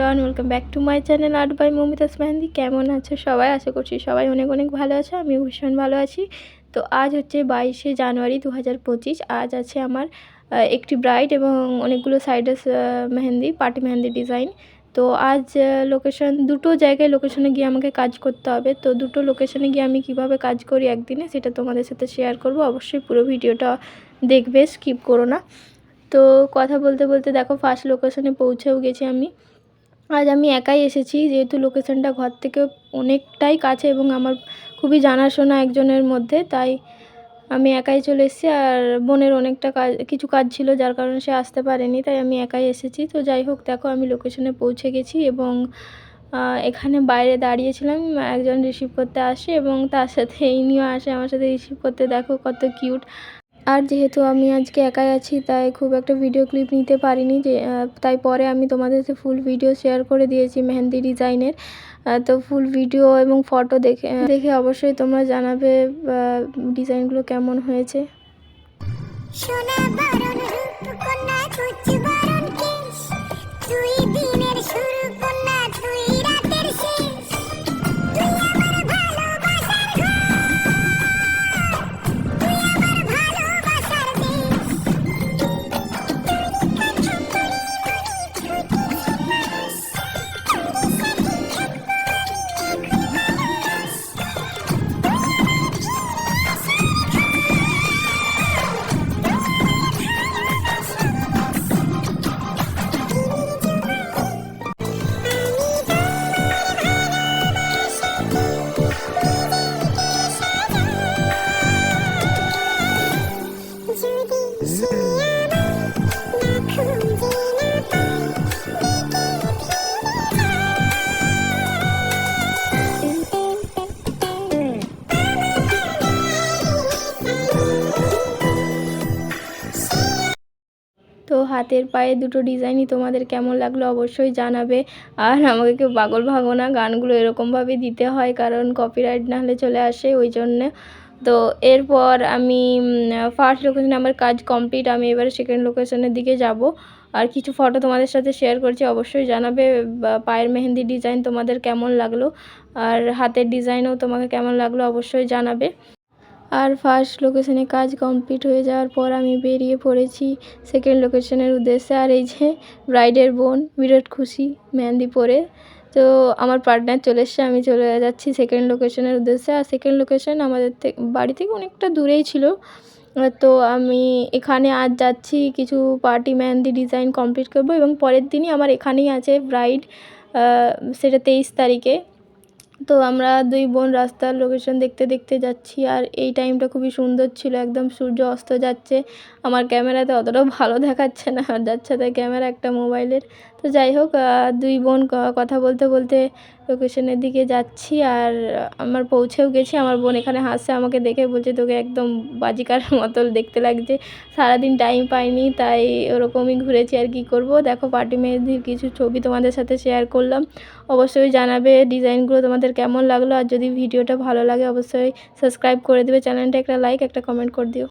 Everyone, welcome back to my channel art by Moumita's mehendi. কেমন আছো সবাই? আশা করছি সবাই অনেক অনেক ভালো আছো। আমিও ভীষণ ভালো আছি। তো আজ হচ্ছে 22শে জানুয়ারি 2025। আজ আছে আমার একটি ব্রাইড এবং অনেকগুলো সাইডাস মেহেন্দি, পার্টি মেহেন্দি ডিজাইন। তো আজ দুটো জায়গায় লোকেশনে গিয়ে আমাকে কাজ করতে হবে। তো দুটো লোকেশনে গিয়ে আমি কিভাবে কাজ করি একদিনে, সেটা তোমাদের সাথে শেয়ার করব। অবশ্যই পুরো ভিডিওটা দেখবে, স্কিপ করো না। তো কথা বলতে বলতে দেখো ফার্স্ট লোকেশনে পৌঁছেও গেছি আমি। আজ আমি একাই এসেছি, যেহেতু লোকেশনটা ঘর থেকে অনেকটাই কাছে এবং আমার খুবই জানাশোনা একজনের মধ্যে, তাই আমি একাই চলে এসেছি। আর বোনের অনেকটা কিছু কাজ ছিল, যার কারণে সে আসতে পারেনি, তাই আমি একাই এসেছি। তো যাই হোক, দেখো আমি লোকেশনে পৌঁছে গেছি এবং এখানে বাইরে দাঁড়িয়েছিলাম, একজন রিসিভ করতে আসে এবং তার সাথে ইনিও আসে আমার সাথে রিসিভ করতে। দেখো কত কিউট। আর যেহেতু আমি আজকে একাই আছি, তাই খুব একটা ভিডিও ক্লিপ নিতে পারিনি, তাই পরে আমি তোমাদের সাথে ফুল ভিডিও শেয়ার করে দিয়েছি মেহেন্দি ডিজাইনের। তো ফুল ভিডিও এবং ফটো দেখে দেখে অবশ্যই তোমরা জানাবে ডিজাইনগুলো কেমন হয়েছে। তো হাতের পায়ে দুটো ডিজাইনই তোমাদের কেমন লাগলো অবশ্যই জানাবে। আর আমাকে কেউ পাগল ভাগো না, গানগুলো এরকমভাবে দিতে হয় কারণ কপিরাইট না হলে চলে আসে, ওই জন্যে। তো এরপর আমি ফার্স্ট লোকেশনে আমার কাজ কমপ্লিট। আমি এবারে সেকেন্ড লোকেশনের দিকে যাব। আর কিছু ফটো তোমাদের সাথে শেয়ার করছি, অবশ্যই জানাবে পায়ের মেহেন্দি ডিজাইন তোমাদের কেমন লাগলো, আর হাতের ডিজাইনও তোমাকে কেমন লাগলো অবশ্যই জানাবে। আর ফার্স্ট লোকেশনে কাজ কমপ্লিট হয়ে যাওয়ার পর আমি বেরিয়ে পড়েছি সেকেন্ড লোকেশনের উদ্দেশ্যে। আর এই যে ব্রাইডের বোন বিরাট খুশি মেহেন্দি পরে। তো আমার পার্টনার চলে এসছে, আমি চলে যাচ্ছি সেকেন্ড লোকেশনের উদ্দেশ্যে। আর সেকেন্ড লোকেশন আমাদের বাড়ি থেকে অনেকটা দূরেই ছিল। তো আমি এখানে আজ যাচ্ছি কিছু পার্টি মেহেন্দি ডিজাইন কমপ্লিট করব এবং পরের দিনই আমার এখানেই আছে ব্রাইড, সেটা 23 তারিখে। তো আমরা দুই বোন রাস্তার লোকেশন দেখতে দেখতে যাচ্ছি। আর এই টাইমটা খুবই সুন্দর ছিল, একদম সূর্য অস্ত যাচ্ছে। আমার ক্যামেরাতে অতটাও ভালো দেখাচ্ছে না, আর যাচ্ছে তাই ক্যামেরা একটা মোবাইলের। তো যাই হোক, দুই বোন কথা বলতে বলতে লোকেশনের দিকে যাচ্ছি। আর আমার পৌঁছেও গেছি। আমার বোন এখানে হাসছে আমাকে দেখে, বলছে তোকে একদম বাজিকার মতো দেখতে লাগছে, সারাদিন টাইম পাইনি তাই ওরকমই ঘুরেছি। আর কি করব, দেখো পার্টি মেহেন্দির কিছু ছবি তোমাদের সাথে শেয়ার করলাম। অবশ্যই জানাবে ডিজাইনগুলো তোমাদের কেমন লাগলো। আর যদি ভিডিওটা ভালো লাগে অবশ্যই সাবস্ক্রাইব করে দেবে চ্যানেলটা, একটা লাইক একটা কমেন্ট করে দিও।